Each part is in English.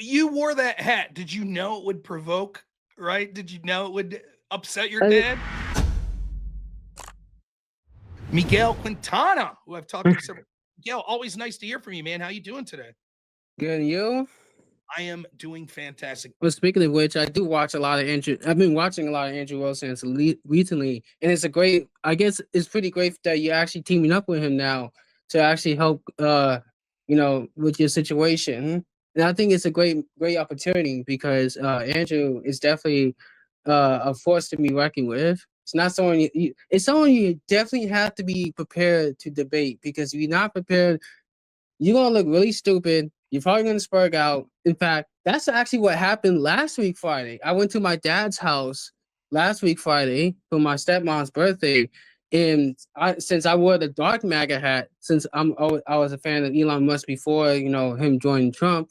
You wore that hat. Did you know it would provoke, right? Did you know it would upset your I, dad? Miguel Quintana, who I've talked to several. Miguel, always nice to hear from you, man. How you doing today? Good, and you? I am doing fantastic. Well, speaking of which, I do watch a lot of Andrew. I've been watching a lot of Andrew Wilson recently, and it's a great. I guess it's pretty great that you're actually teaming up with him now to actually help. With your situation, and I think it's a great opportunity because Andrew is definitely a force to be reckoned with. It's not someone it's someone you definitely have to be prepared to debate because if you're not prepared, you're gonna look really stupid. You're probably gonna spurg out. In fact, that's actually what happened last week Friday. I went to my dad's house last week Friday for my stepmom's birthday, and since I wore the dark MAGA hat, since I was a fan of Elon Musk before him joining Trump,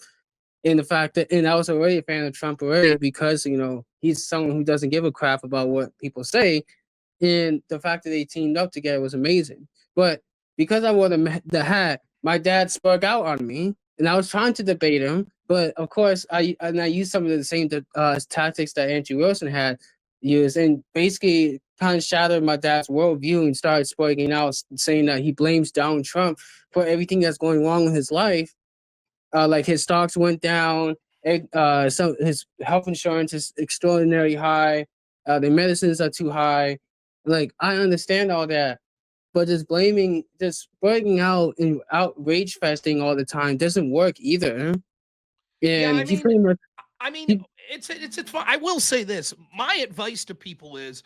and the fact that and I was already a fan of Trump already because he's someone who doesn't give a crap about what people say, and the fact that they teamed up together was amazing. But because I wore the hat, my dad spoke out on me, and I was trying to debate him. But of course, I used some of the same tactics that Andrew Wilson had used, and basically kind of shattered my dad's worldview and started speaking out, saying that he blames Donald Trump for everything that's going wrong in his life. Like his stocks went down. Some his health insurance is extraordinarily high. The medicines are too high. Like I understand all that, but just breaking out and outrage festing all the time doesn't work either. Yeah, I And he mean, pretty much I mean, he, it's fun. I will say this. My advice to people is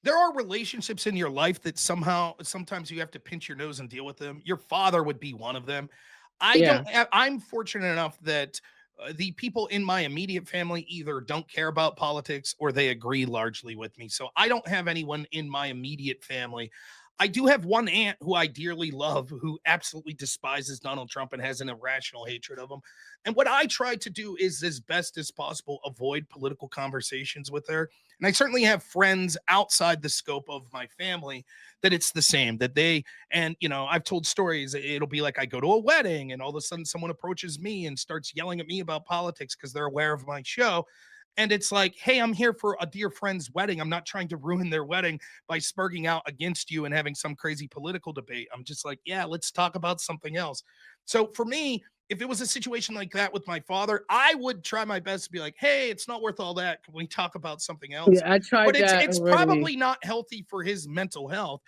there are relationships in your life that sometimes you have to pinch your nose and deal with them. Your father would be one of them. yeah. I'm fortunate enough that the people in my immediate family either don't care about politics or they agree largely with me. So I don't have anyone in my immediate family. I do have one aunt who I dearly love who absolutely despises Donald Trump and has an irrational hatred of him. And what I try to do is, as best as possible, avoid political conversations with her. And I certainly have friends outside the scope of my family that it's the same, that they, and, I've told stories. It'll be like I go to a wedding and all of a sudden someone approaches me and starts yelling at me about politics because they're aware of my show. And it's like, hey, I'm here for a dear friend's wedding. I'm not trying to ruin their wedding by spurging out against you and having some crazy political debate. I'm just like, yeah, let's talk about something else. So for me, if it was a situation like that with my father, I would try my best to be like, hey, it's not worth all that. Can we talk about something else? Yeah, I But tried it's that it's already. probably not healthy for his mental health.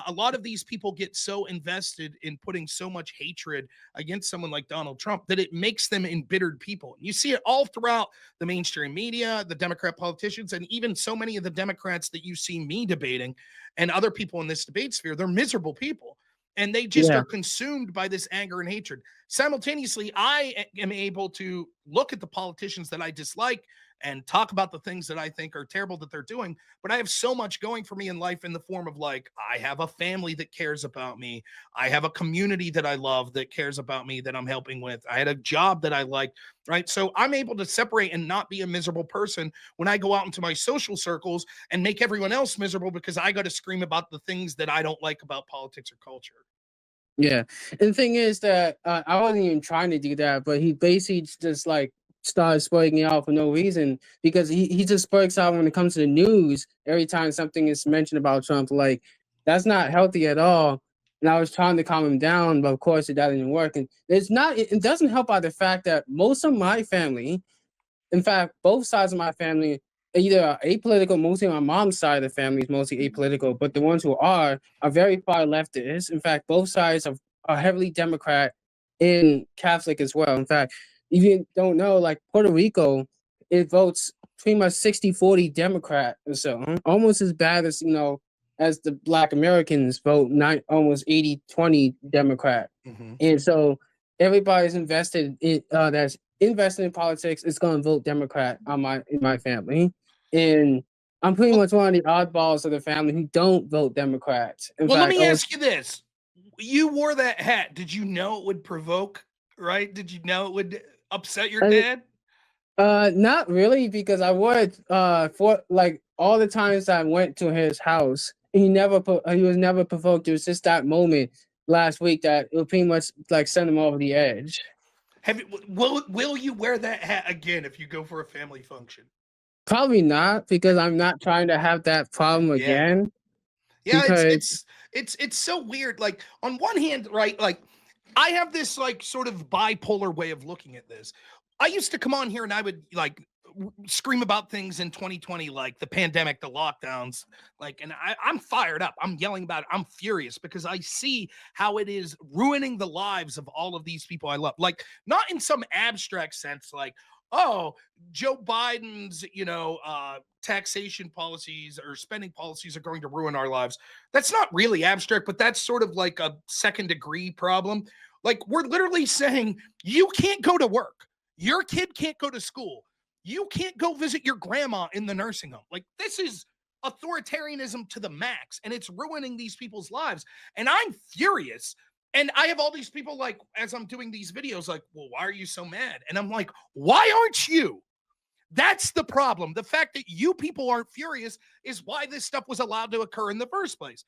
A lot of these people get so invested in putting so much hatred against someone like Donald Trump that it makes them embittered people. You see it all throughout the mainstream media, the Democrat politicians, and even so many of the Democrats that you see me debating and other people in this debate sphere. They're miserable people and they just Yeah. are consumed by this anger and hatred. Simultaneously, I am able to look at the politicians that I dislike and talk about the things that I think are terrible that they're doing. But I have so much going for me in life in the form of like, I have a family that cares about me. I have a community that I love that cares about me that I'm helping with. I had a job that I liked, right? So I'm able to separate and not be a miserable person when I go out into my social circles and make everyone else miserable because I got to scream about the things that I don't like about politics or culture. Yeah, and the thing is that I wasn't even trying to do that, but he basically just like started spurting out for no reason because he just spurts out when it comes to the news. Every time something is mentioned about Trump, like that's not healthy at all. And I was trying to calm him down, but of course it doesn't work. And it's not. It doesn't help by the fact that most of my family, in fact, both sides of my family either are apolitical. Mostly my mom's side of the family is mostly apolitical, but the ones who are very far leftist. In fact, both sides are heavily Democrat and Catholic as well. In fact, if you don't know, like Puerto Rico, it votes pretty much 60-40 Democrat or so. Almost as bad as, as the Black Americans vote almost 80-20 Democrat. Mhm. And so everybody's invested in that's invested in politics is going to vote Democrat in my family, and I'm pretty Well, much one of the oddballs of the family who don't vote Democrats. In well, let fact, me ask you this. You wore that hat. Did you know it would provoke, right? Did you know it would upset your I, dad? not really because I wore it for like all the times I went to his house. He was never provoked. It was just that moment last week that it pretty much like sent him over the edge. Will you wear that hat again if you go for a family function? Probably not, because I'm not trying to have that problem Yeah. again. Yeah, Because it's so weird. Like on one hand, right? Like I have this like sort of bipolar way of looking at this. I used to come on here and I would like scream about things in 2020, like the pandemic, the lockdowns, like, and I'm fired up. I'm yelling about it. I'm furious because I see how it is ruining the lives of all of these people I love. Like, not in some abstract sense, like, oh, Joe Biden's, taxation policies or spending policies are going to ruin our lives. That's not really abstract, but that's sort of like a second degree problem. Like, we're literally saying you can't go to work, your kid can't go to school, you can't go visit your grandma in the nursing home. Like, this is authoritarianism to the max, and it's ruining these people's lives. And I'm furious. And I have all these people, like, as I'm doing these videos, like, well, why are you so mad? And I'm like, why aren't you? That's the problem. The fact that you people aren't furious is why this stuff was allowed to occur in the first place.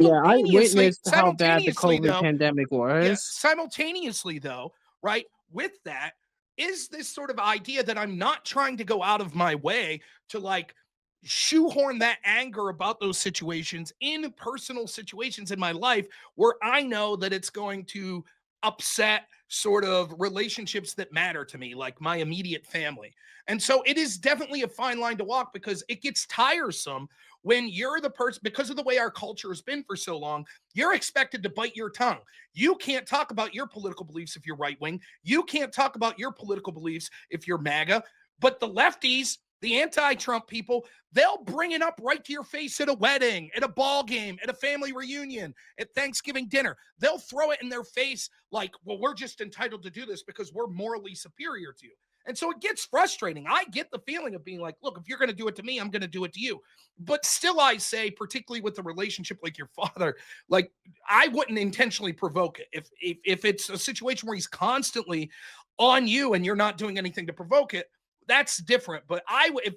yeah, I Simultaneously, witnessed how bad the simultaneously COVID though, pandemic yeah, was. simultaneously though, right, with that is this sort of idea that I'm not trying to go out of my way to like shoehorn that anger about those situations in personal situations in my life where I know that it's going to upset sort of relationships that matter to me, like my immediate family. And so it is definitely a fine line to walk because it gets tiresome when you're the person, because of the way our culture has been for so long, you're expected to bite your tongue. You can't talk about your political beliefs if you're right wing. You can't talk about your political beliefs if you're MAGA. But the lefties, the anti-Trump people, they'll bring it up right to your face at a wedding, at a ball game, at a family reunion, at Thanksgiving dinner. They'll throw it in their face like, well, we're just entitled to do this because we're morally superior to you. And so it gets frustrating. I get the feeling of being like, look, if you're going to do it to me, I'm going to do it to you. But still, I say, particularly with the relationship like your father, like I wouldn't intentionally provoke it. If it's a situation where he's constantly on you and you're not doing anything to provoke it, that's different. But I would,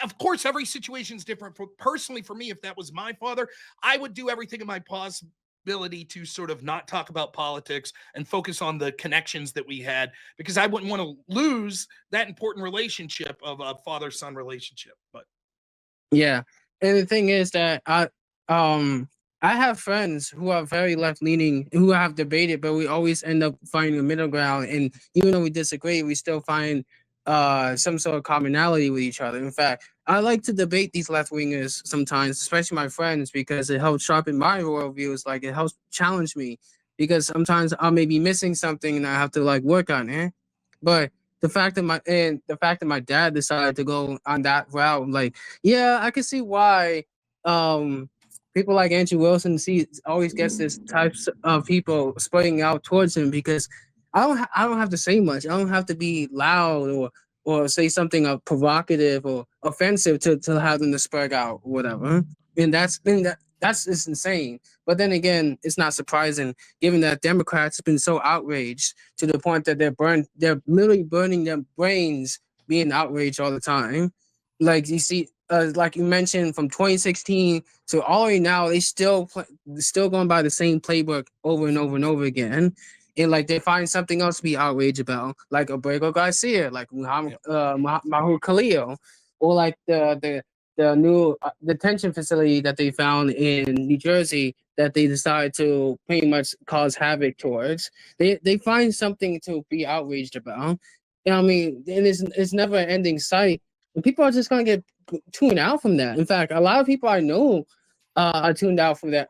of course, every situation is different. Personally, for me, if that was my father, I would do everything in my possibility to sort of not talk about politics and focus on the connections that we had because I wouldn't want to lose that important relationship of a father-son relationship. But Yeah, and the thing is that I have friends who are very left leaning who have debated, but we always end up finding a middle ground. And even though we disagree, we still find some sort of commonality with each other. In fact, I like to debate these left wingers sometimes, especially my friends, because it helps sharpen my worldviews. Like it helps challenge me because sometimes I may be missing something and I have to like work on it. But the fact that my dad decided to go on that route, like, yeah, I can see why people like Andrew Wilson always gets this types of people spreading out towards him because I don't have to say much. I don't have to be loud or say something provocative or offensive to have them to spread out or whatever. And that's just insane. But then again, it's not surprising given that Democrats have been so outraged to the point that they're literally burning their brains being outraged all the time. Like you see, like you mentioned, from 2016 to all right now, still going by the same playbook over and over and over again. And like they find something else to be outraged about, like Abrego Garcia, like Mahmoud Khalil, or like the new detention facility that they found in New Jersey that they decided to pretty much cause havoc towards. They find something to be outraged about. You know what I mean? And it's never an ending sight. And people are just gonna get tuned out from that. In fact, a lot of people I know are tuned out from that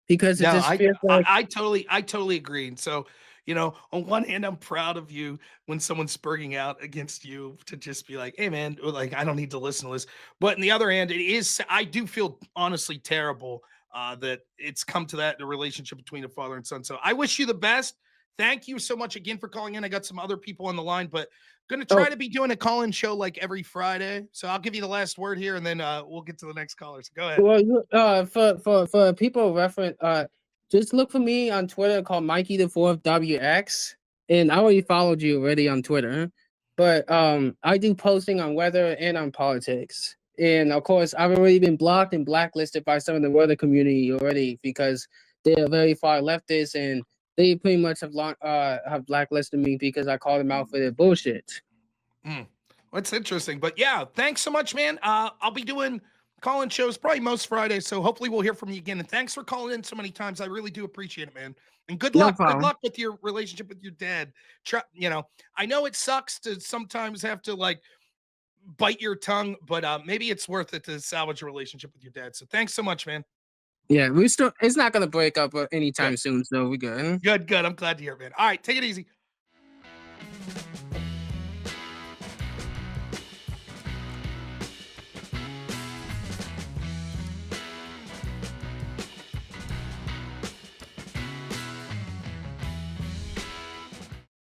because it no, just feels like I totally agree. And so, on one hand, I'm proud of you when someone's spurging out against you to just be like, hey man, or like I don't need to listen to this. But on the other hand, I do feel honestly terrible that it's come to that, the relationship between a father and son. So I wish you the best. Thank you so much again for calling in. I got some other people on the line, but going to oh try to be doing a call-in show like every Friday. So I'll give you the last word here, and then we'll get to the next caller. So go ahead. well for people reference just look for me on Twitter called Mikey the Fourth WX, and I already followed you already on Twitter, but I do posting on weather and on politics. And of course, I've already been blocked and blacklisted by some of the weather community already because they're very far leftist and they pretty much have blacklisted me because I called them out for their bullshit. That's interesting. But yeah, thanks so much, man. I'll be doing call-in shows probably most Fridays, so hopefully we'll hear from you again. And thanks for calling in so many times. I really do appreciate it, man. And good No luck. Good problem. luck with your relationship with your dad. I know it sucks to sometimes have to like bite your tongue, but maybe it's worth it to salvage a relationship with your dad. So thanks so much, man. Yeah, it's not gonna break up anytime Good. soon, so we're good. Good. I'm glad to hear it, man. All right, take it easy.